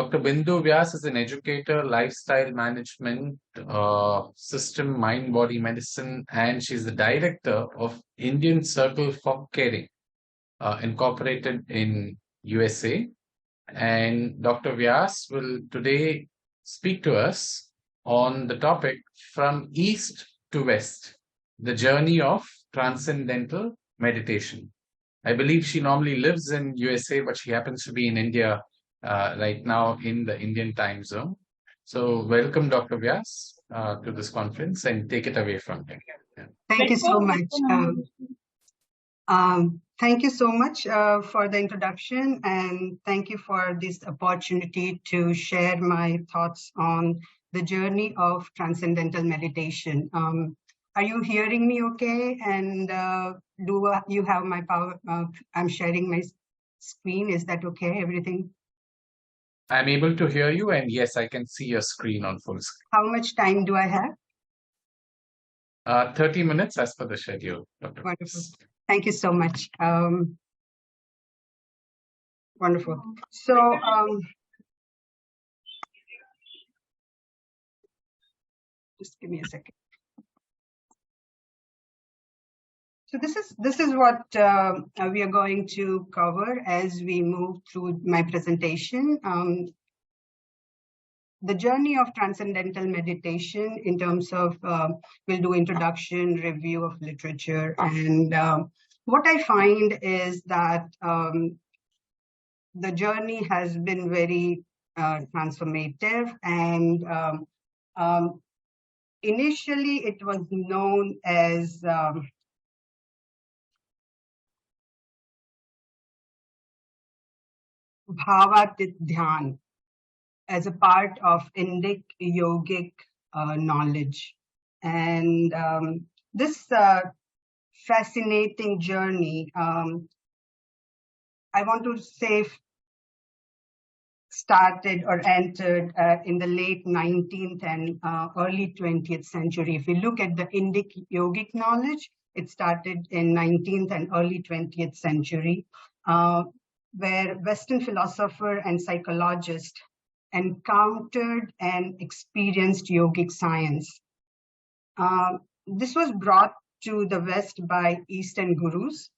Dr. Bindu Vyas is an educator, lifestyle management, system, mind, body medicine, and she's the director of Indian Circle for Caring, incorporated in USA. And Dr. Vyas will today speak to us on the topic From East to West, the journey of transcendental meditation. I believe she normally lives in USA, but she happens to be in India right now in the Indian time zone. So welcome, Dr. Vyas, to this conference and take it away from here. Yeah. Thank you so much. Thank you so much for the introduction, and thank you for this opportunity to share my thoughts on the journey of transcendental meditation. Are you hearing me okay? And do you have my power? I'm sharing my screen. Is that okay? Everything? I'm able to hear you, and yes, I can see your screen on full screen. How much time do I have? 30 minutes as per the schedule, Dr. Wonderful. Thank you so much. Wonderful. So, just give me a second. So this is what we are going to cover as we move through my presentation. The journey of transcendental meditation in terms of, we'll do introduction, review of literature. And what I find is that the journey has been very transformative. And initially it was known as Bhavatit Dhyan, as a part of Indic yogic knowledge. And this fascinating journey, I want to say, started or entered in the late 19th and early 20th century. If you look at the Indic yogic knowledge, it started in 19th and early 20th century, where Western philosopher and psychologist encountered and experienced yogic science. This was brought to the West by Eastern gurus,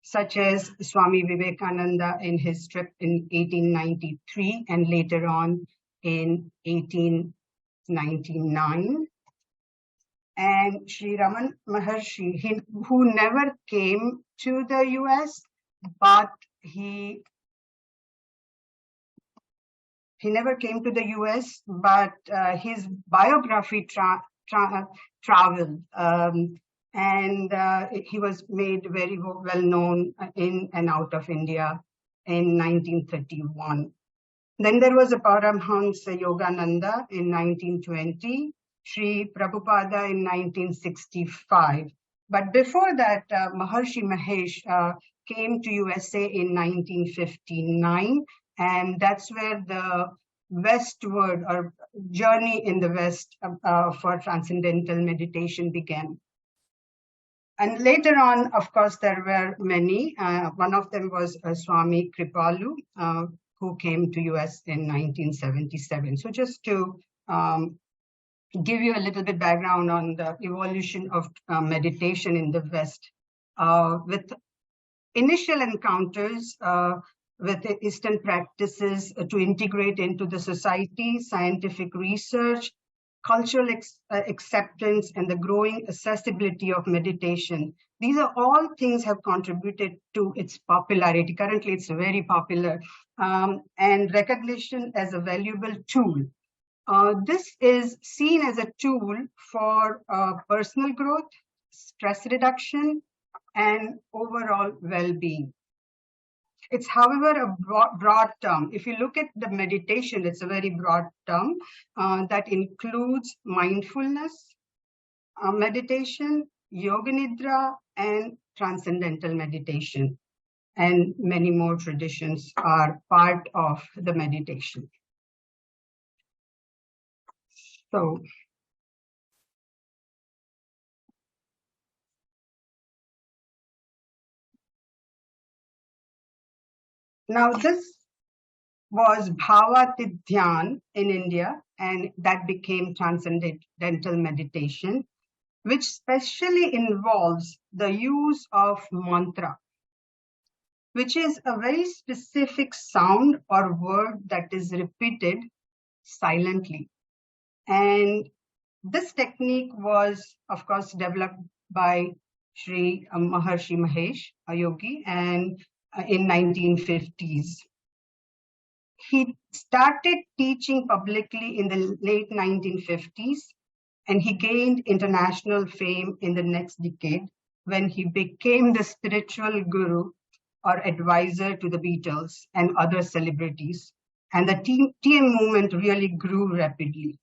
such as Swami Vivekananda in his trip in 1893 and later on in 1899. And Sri Raman Maharshi, who never came to the US, but he never came to the US, but his biography traveled. And he was made very well known in and out of India in 1931. Then there was a Paramhansa Yogananda in 1920, Sri Prabhupada in 1965. But before that, Maharshi Mahesh came to USA in 1959. And that's where the westward or journey in the West for transcendental meditation began. And later on, of course, there were many. One of them was Swami Kripalu, who came to US in 1977. So just to give you a little bit background on the evolution of meditation in the West, with initial encounters with Eastern practices to integrate into the society, scientific research, cultural acceptance, and the growing accessibility of meditation. These are all things have contributed to its popularity. Currently, it's very popular, and recognition as a valuable tool. This is seen as a tool for personal growth, stress reduction, and overall well-being. It's, however, a broad term. If you look at the meditation, it's a very broad term that includes mindfulness, meditation, yoga nidra, and transcendental meditation. And many more traditions are part of the meditation. So, now this was Bhavatidhyan in India, and that became Transcendental meditation, which specially involves the use of mantra, which is a very specific sound or word that is repeated silently. And this technique was, of course, developed by Sri Maharshi Mahesh, a yogi, and in 1950s. He started teaching publicly in the late 1950s, and he gained international fame in the next decade when he became the spiritual guru or advisor to the Beatles and other celebrities. And the TM movement really grew rapidly.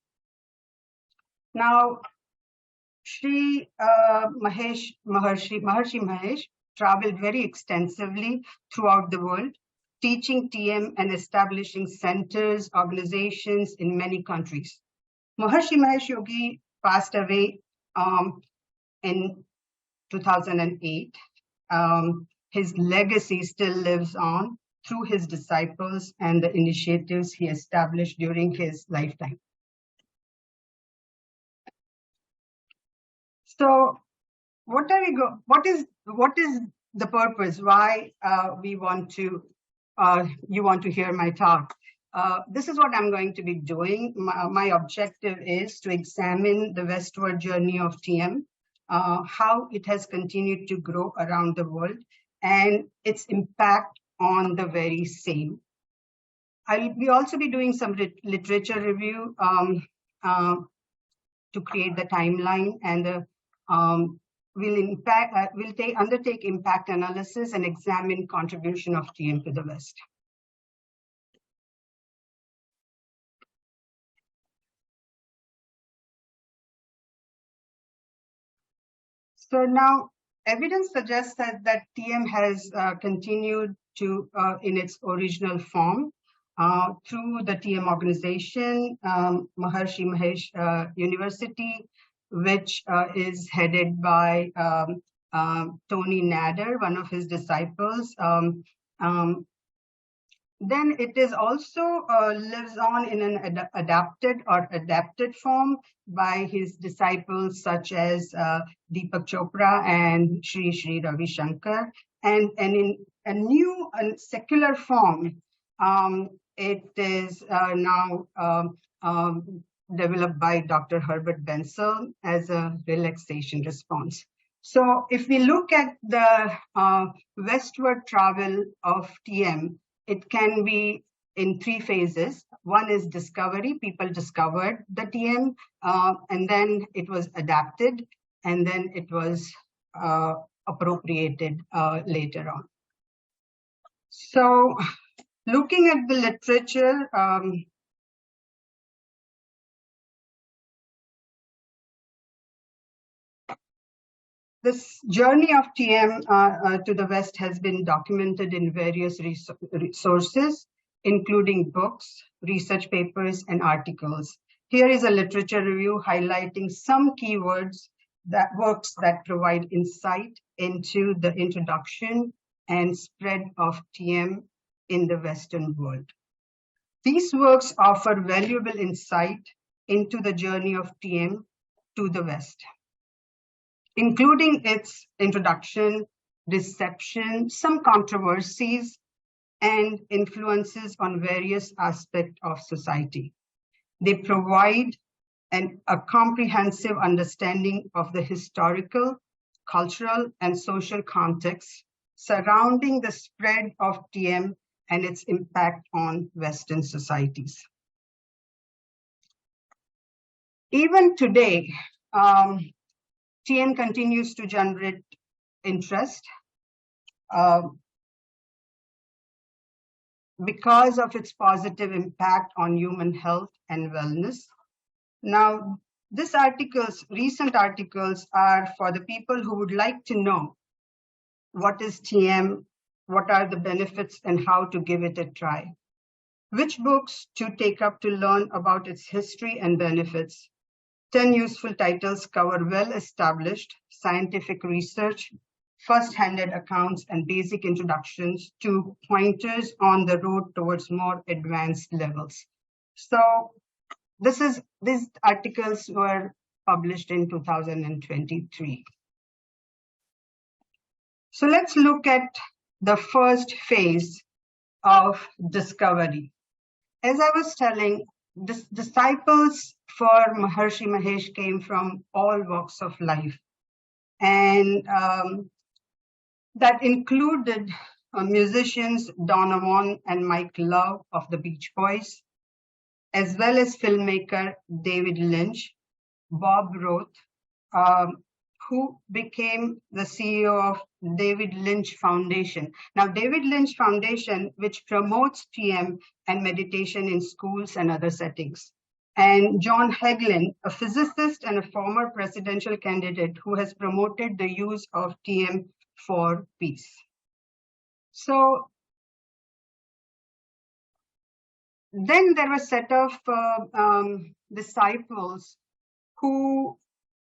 Now, Sri Maharshi Mahesh traveled very extensively throughout the world, teaching TM and establishing centers, organizations in many countries. Maharshi Mahesh Yogi passed away in 2008. His legacy still lives on through his disciples and the initiatives he established during his lifetime. So, what is the purpose? Why you want to hear my talk? This is what I'm going to be doing. My objective is to examine the westward journey of TM, how it has continued to grow around the world, and its impact on the very same. I'll also be doing some literature review to create the timeline, and we'll undertake impact analysis and examine contribution of TM to the West. So now, evidence suggests that TM has continued to in its original form through the TM organization, Maharshi Mahesh University, which is headed by Tony Nader, one of his disciples. Then it is also lives on in an adapted form by his disciples such as Deepak Chopra and Sri Ravi Shankar, and in a new and secular form, it is now developed by Dr. Herbert Bensel as a relaxation response. So if we look at the westward travel of TM, it can be in three phases. One is discovery. People discovered the TM, and then it was adapted, and then it was appropriated later on. So looking at the literature, this journey of TM to the West has been documented in various sources, including books, research papers, and articles. Here is a literature review highlighting some keywords works that provide insight into the introduction and spread of TM in the Western world. These works offer valuable insight into the journey of TM to the West, including its introduction, reception, some controversies, and influences on various aspects of society. They provide a comprehensive understanding of the historical, cultural, and social context surrounding the spread of TM and its impact on Western societies. Even today, TM continues to generate interest because of its positive impact on human health and wellness. Now, recent articles are for the people who would like to know what is TM, what are the benefits, and how to give it a try. Which books to take up to learn about its history and benefits. 10 useful titles cover well-established scientific research, first-handed accounts and basic introductions to pointers on the road towards more advanced levels. So these articles were published in 2023. So let's look at the first phase of discovery. As I was telling, disciples for Maharishi Mahesh came from all walks of life. And that included musicians Donovan and Mike Love of the Beach Boys, as well as filmmaker David Lynch, Bob Roth, who became the CEO of David Lynch Foundation. Now, David Lynch Foundation, which promotes TM and meditation in schools and other settings. And John Hagelin, a physicist and a former presidential candidate who has promoted the use of TM for peace. So then there were a set of disciples who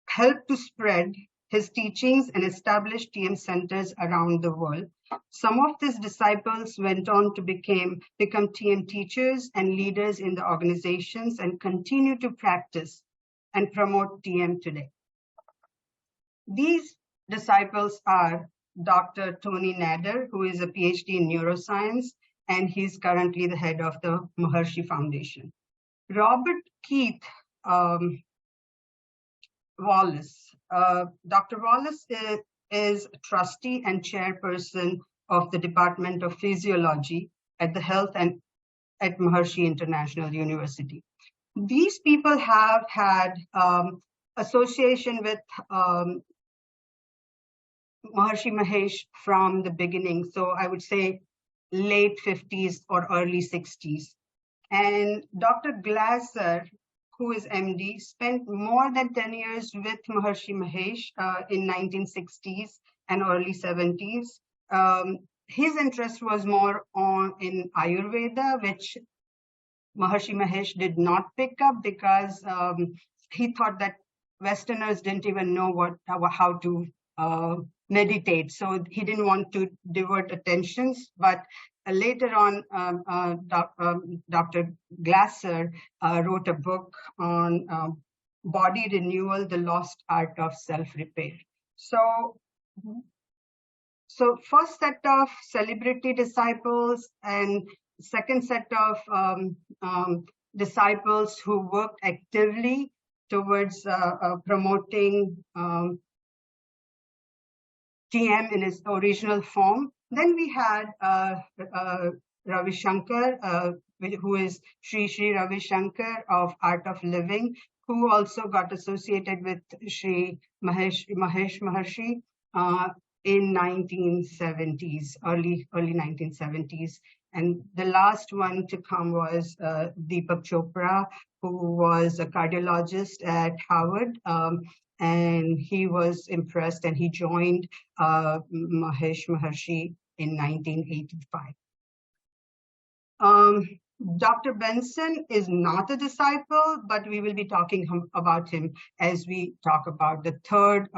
helped to spread his teachings and establish TM centers around the world. Some of these disciples went on to become TM teachers and leaders in the organizations and continue to practice and promote TM today. These disciples are Dr. Tony Nader, who is a PhD in neuroscience, and he's currently the head of the Maharishi Foundation. Robert Keith Wallace. Dr. Wallace is trustee and chairperson of the Department of Physiology at the Health and at Maharishi International University. These people have had association with Maharishi Mahesh from the beginning. So I would say late 50s or early 60s. And Dr. Glasser, who is MD, spent more than 10 years with Maharishi Mahesh in 1960s and early 70s. His interest was more in Ayurveda, which Maharishi Mahesh did not pick up because he thought that Westerners didn't even know how to meditate. So he didn't want to divert attentions, but later on, Dr. Glasser wrote a book on body renewal, the lost art of self-repair. So first set of celebrity disciples and second set of disciples who worked actively towards promoting TM in its original form. Then we had Ravi Shankar, who is Sri Ravi Shankar of Art of Living, who also got associated with Sri Mahesh Maharshi in 1970s, early 1970s. And the last one to come was Deepak Chopra, who was a cardiologist at Harvard. And he was impressed and he joined Mahesh Maharshi in 1985. Dr. Benson is not a disciple, but we will be talking about him as we talk about the third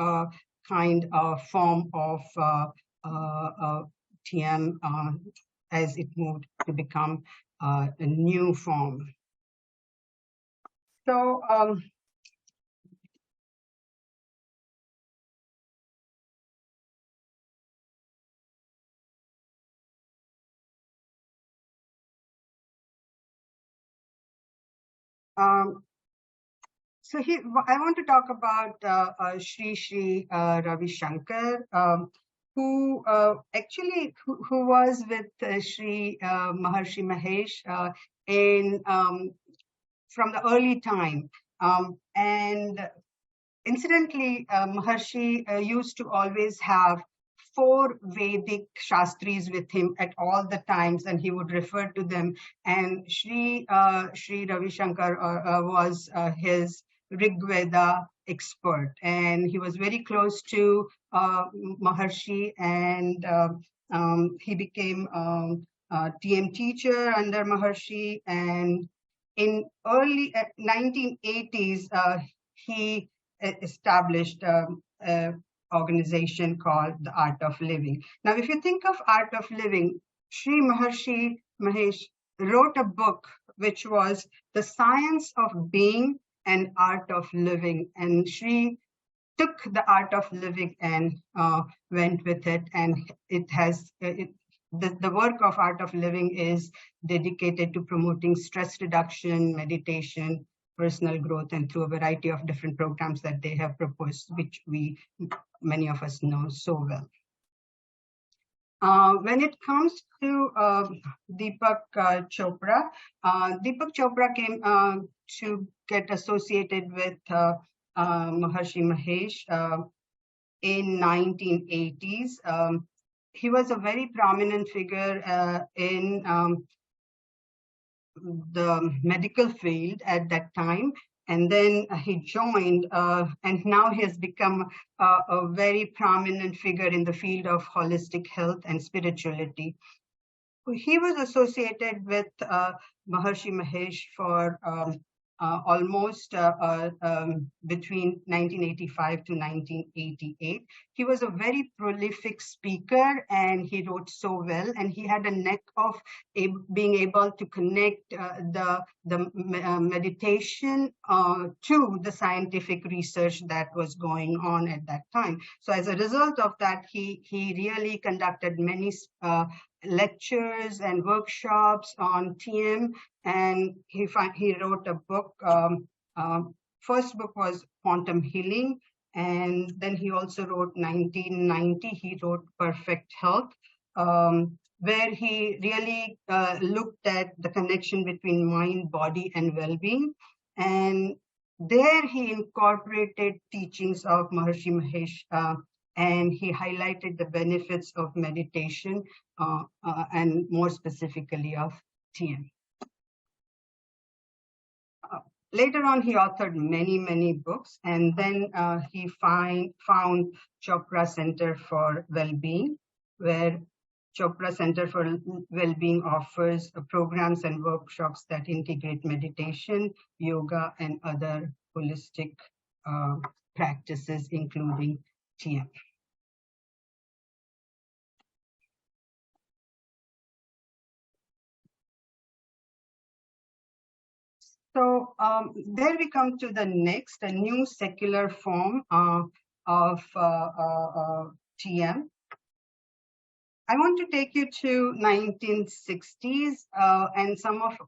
kind of form of TM as it moved to become a new form. So, I want to talk about Sri Ravi Shankar, who was with Sri Maharishi Mahesh from the early time. And incidentally, Maharshi used to always have 4 Vedic Shastris with him at all the times, and he would refer to them. And Sri Ravi Shankar was his Rig Veda expert, and he was very close to Maharshi, and he became a TM teacher under Maharshi. And in early 1980s, he established organization called the Art of Living. Now, if you think of Art of Living, Sri Maharshi Mahesh wrote a book which was The Science of Being and Art of Living. And Sri took the Art of Living and went with it. And it has, the work of Art of Living is dedicated to promoting stress reduction, meditation, personal growth, and through a variety of different programs that they have proposed, which many of us know so well. When it comes to Deepak Chopra, Deepak Chopra came to get associated with Maharshi Mahesh in 1980s. He was a very prominent figure in the medical field at that time. And then he joined, and now he has become a very prominent figure in the field of holistic health and spirituality. He was associated with Maharshi Mahesh for almost between 1985 to 1988. He was a very prolific speaker, and he wrote so well, and he had a knack of being able to connect the meditation to the scientific research that was going on at that time. So as a result of that, he really conducted many lectures and workshops on TM, and he wrote a book. First book was Quantum Healing, and then he also wrote 1990. He wrote Perfect Health, where he really looked at the connection between mind, body, and well-being. And there he incorporated teachings of Maharshi Mahesh, and he highlighted the benefits of meditation and more specifically of TM. Later on, he authored many books, and then he found Chopra Center for Wellbeing, where Chopra Center for Wellbeing offers programs and workshops that integrate meditation, yoga, and other holistic practices, including TM. So there we come to the next, a new secular form of TM. I want to take you to 1960s, and some of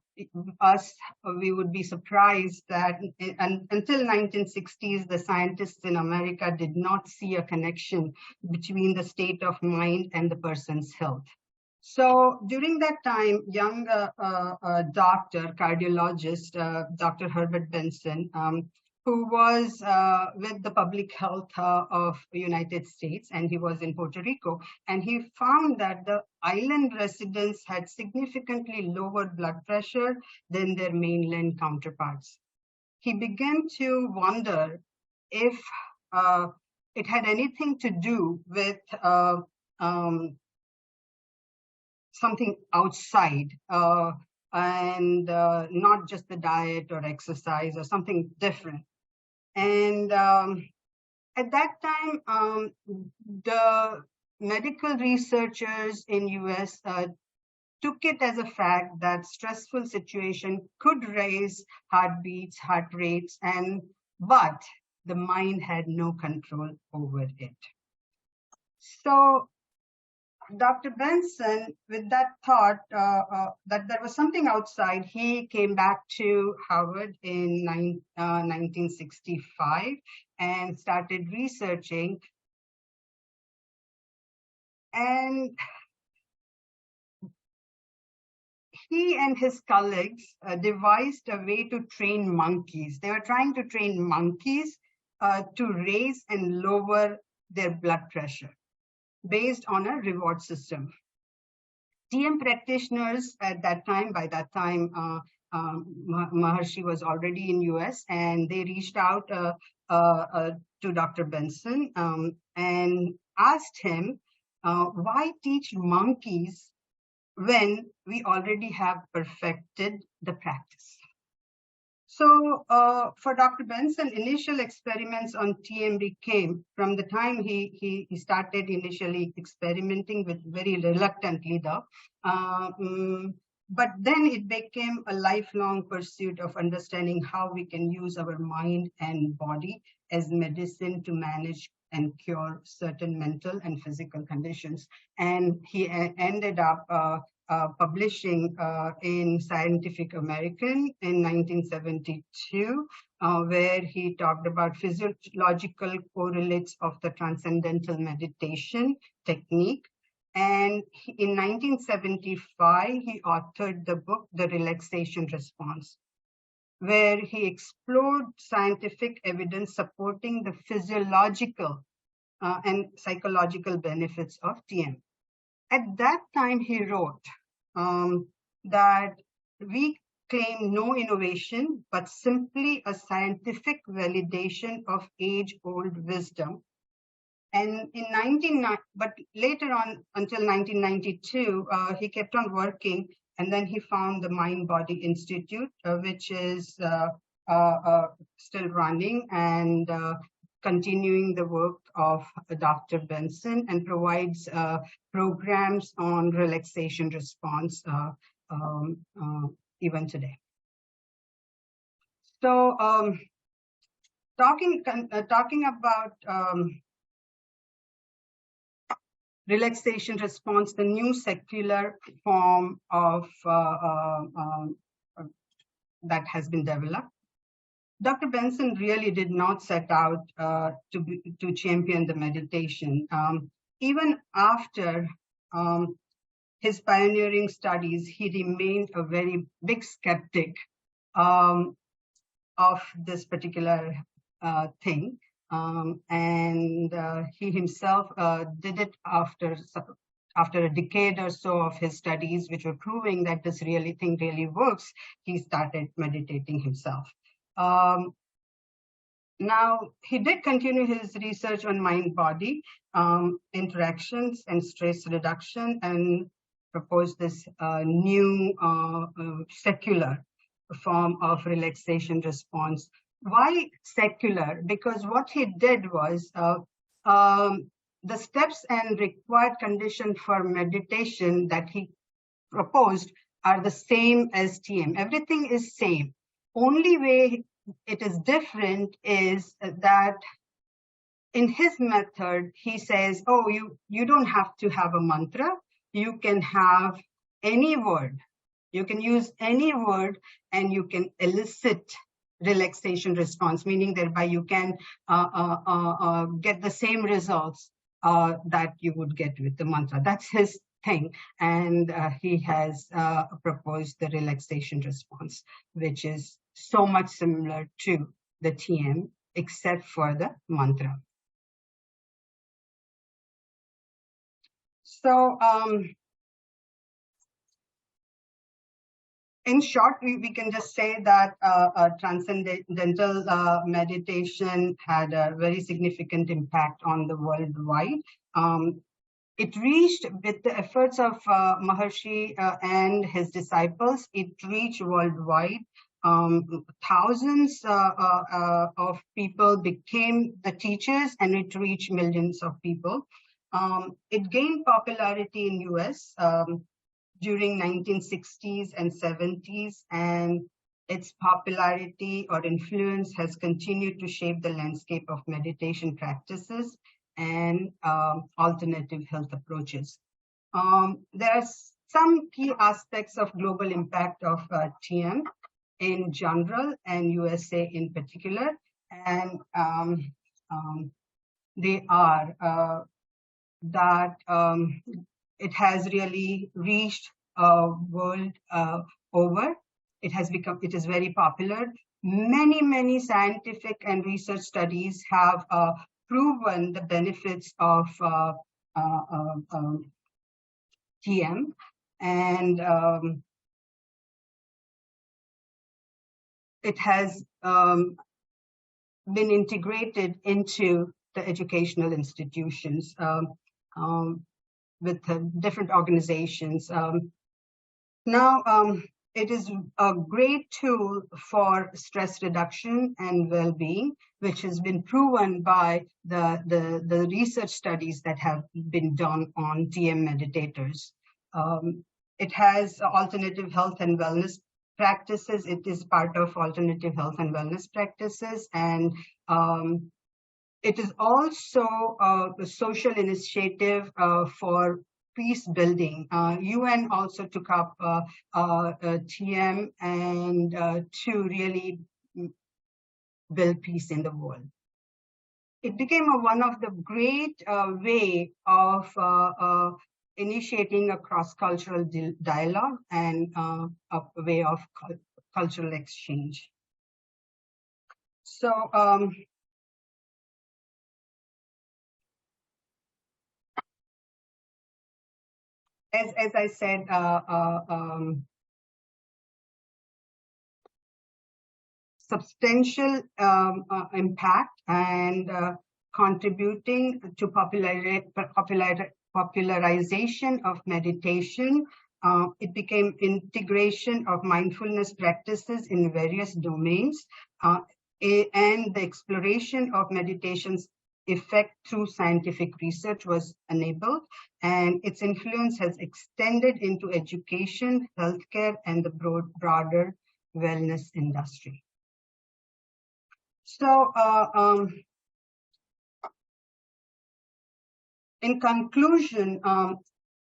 us, we would be surprised that until 1960s, the scientists in America did not see a connection between the state of mind and the person's health. So during that time, young doctor, cardiologist, Dr. Herbert Benson, who was with the public health of the United States, and he was in Puerto Rico, and he found that the island residents had significantly lower blood pressure than their mainland counterparts. He began to wonder if it had anything to do with something outside and not just the diet or exercise or something different. And at that time, the medical researchers in US took it as a fact that stressful situation could raise heartbeats, heart rates, but the mind had no control over it. So Dr. Benson, with that thought that there was something outside, he came back to Harvard in 1965 and started researching. And he and his colleagues devised a way to train monkeys. They were trying to train monkeys to raise and lower their blood pressure based on a reward system. TM practitioners at that time, by that time, Maharshi was already in US, and they reached out to Dr. Benson and asked him, why teach monkeys when we already have perfected the practice? So for Dr. Benson, initial experiments on TM came from the time he started initially experimenting with very reluctantly though. But then it became a lifelong pursuit of understanding how we can use our mind and body as medicine to manage and cure certain mental and physical conditions. And he ended up publishing in Scientific American in 1972, where he talked about physiological correlates of the transcendental meditation technique. And in 1975, he authored the book, The Relaxation Response, where he explored scientific evidence supporting the physiological and psychological benefits of TM. At that time, he wrote that we claim no innovation, but simply a scientific validation of age-old wisdom. And but later on, until 1992, he kept on working, and then he found the Mind Body Institute, which is still running and continuing the work of Dr. Benson, and provides programs on relaxation response even today. So talking about relaxation response, the new secular form of that has been developed. Dr. Benson really did not set out to champion the meditation. Even after his pioneering studies, he remained a very big skeptic of this particular thing. And he himself did it after a decade or so of his studies, which were proving that this thing really works. He started meditating himself. Now, he did continue his research on mind-body interactions and stress reduction, and proposed this new secular form of relaxation response. Why secular? Because what he did was the steps and required condition for meditation that he proposed are the same as TM. Everything is same. Only way it is different is that in his method, he says, oh, you don't have to have a mantra. You can have any word. You can use any word and you can elicit relaxation response, meaning thereby you can get the same results that you would get with the mantra. That's his thing. And he has proposed the relaxation response, which is so much similar to the TM, except for the mantra. So in short, we can just say that transcendental meditation had a very significant impact on the worldwide. It reached, with the efforts of Maharishi and his disciples, it reached worldwide. Thousands of people became the teachers, and it reached millions of people. It gained popularity in US during 1960s and 70s, and its popularity or influence has continued to shape the landscape of meditation practices and alternative health approaches. There are some key aspects of global impact of TM in general and USA in particular, and they are that it has really reached world over. It is very popular. Many scientific and research studies have proven the benefits of TM, and it has been integrated into the educational institutions with different organizations. Now, it is a great tool for stress reduction and well-being, which has been proven by the research studies that have been done on TM meditators. It has alternative health and wellness practices. It is part of alternative health and wellness practices, and it is also a social initiative for peace building. UN also took up TM and to really build peace in the world. It became one of the great way of initiating a cross-cultural dialogue and a way of cultural exchange. So as I said, substantial impact and contributing to popularization of meditation. It became integration of mindfulness practices in various domains, and the exploration of meditation's effect through scientific research was enabled, and its influence has extended into education, healthcare, and the broader wellness industry. So, in conclusion,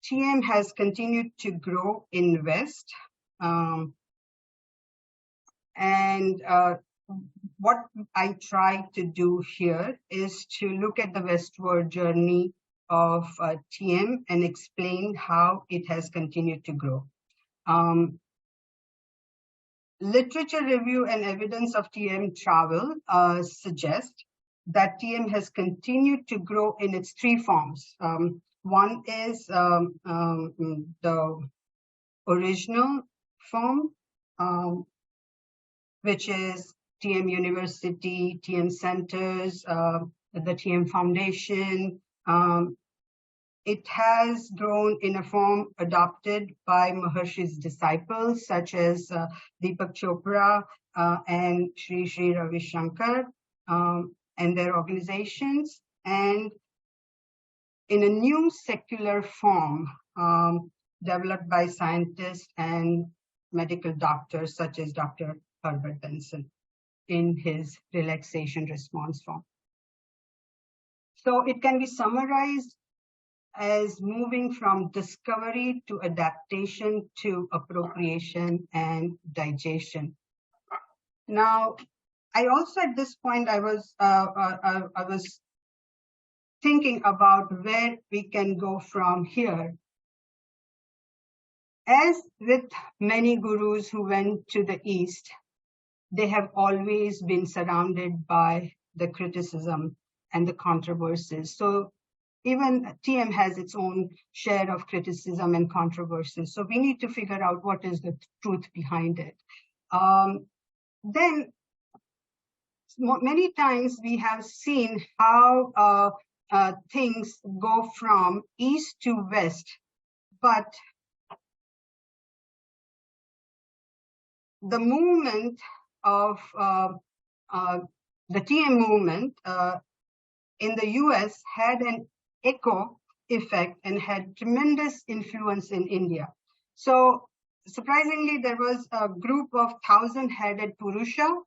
TM has continued to grow in West, and what I try to do here is to look at the westward journey of TM and explain how it has continued to grow. Literature review and evidence of TM travel suggest that TM has continued to grow in its three forms. One is the original form, which is TM University, TM Centers, the TM Foundation. It has grown in a form adopted by Maharshi's disciples, such as Deepak Chopra and Sri Ravi Shankar and their organizations, and in a new secular form developed by scientists and medical doctors, such as Dr. Herbert Benson in his relaxation response form. So it can be summarized as moving from discovery to adaptation to appropriation and digestion. Now, I also at this point I was thinking about where we can go from here. As with many gurus who went to the East, they have always been surrounded by the criticism and the controversies. So even TM has its own share of criticism and controversies. So we need to figure out what is the truth behind it. Then many times we have seen how things go from East to West, but the movement of the TM movement in the US had an echo effect and had tremendous influence in India. So surprisingly, there was a group of 1,000-headed Purusha,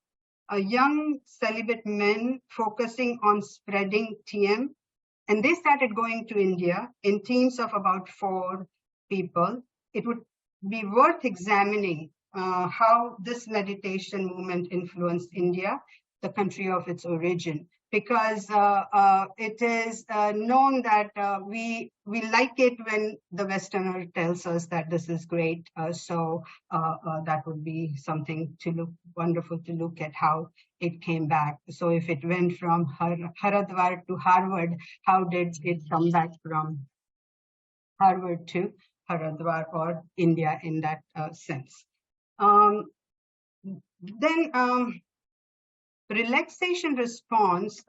young celibate men focusing on spreading TM. And they started going to India in teams of about 4 people. It would be worth examining how this meditation movement influenced India, the country of its origin, because it is known that we like it when the Westerner tells us that this is great. So that would be something to wonderful to look at how it came back. So if it went from Haridwar to Harvard, how did it come back from Harvard to Haridwar or India in that sense? Then relaxation response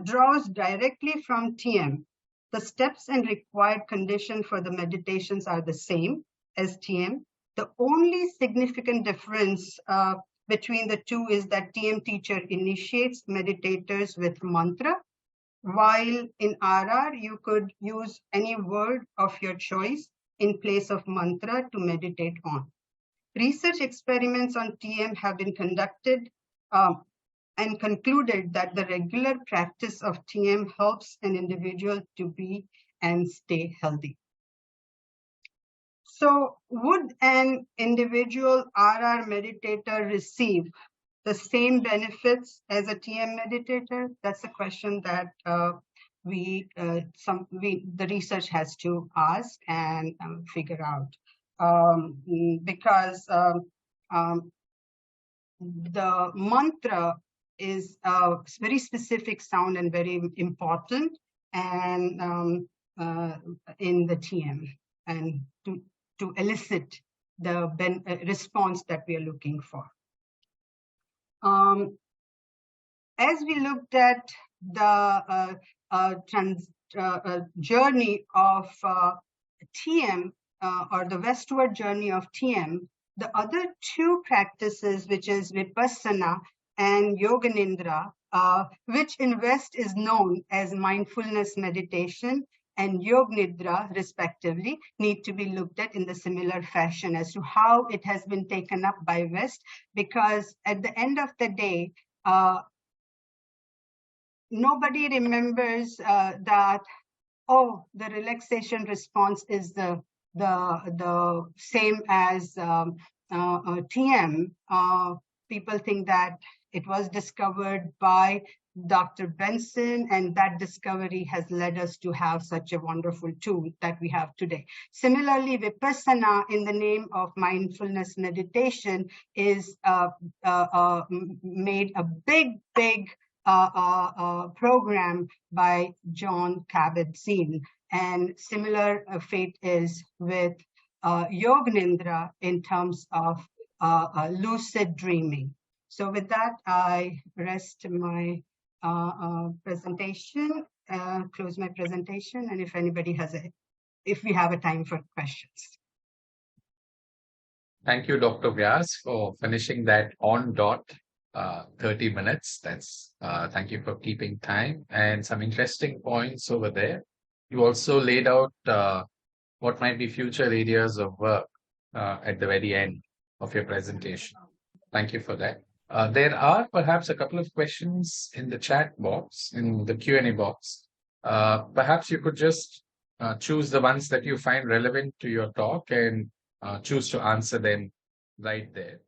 draws directly from TM. The steps and required condition for the meditations are the same as TM. The only significant difference between the two is that TM teacher initiates meditators with mantra, while in RR, you could use any word of your choice in place of mantra to meditate on. Research experiments on TM have been conducted and concluded that the regular practice of TM helps an individual to be and stay healthy. So would an individual RR meditator receive the same benefits as a TM meditator? That's a question that the research has to ask and figure out, because the mantra is a very specific sound and very important, and in the TM, and to elicit the response that we are looking for. As we looked at the journey of TM, or the westward journey of TM, the other two practices, which is Vipassana and Yoga Nidra, which in West is known as mindfulness meditation and Yoga Nidra, respectively, need to be looked at in the similar fashion as to how it has been taken up by West, because at the end of the day, nobody remembers that, oh, the relaxation response is the same as TM. People think that it was discovered by Dr. Benson, and that discovery has led us to have such a wonderful tool that we have today. Similarly, Vipassana, in the name of mindfulness meditation, is made a big program by John Kabat-Zinn, and similar fate is with Yoga Nidra in terms of lucid dreaming. So with that, I rest my presentation, close my presentation, and if anybody if we have a time for questions. Thank you, Dr. Vyas, for finishing that on dot 30 minutes. That's thank you for keeping time and some interesting points over there. You also laid out what might be future areas of work at the very end of your presentation. Thank you for that. There are perhaps a couple of questions in the chat box, in the Q&A box. Perhaps you could just choose the ones that you find relevant to your talk and choose to answer them right there.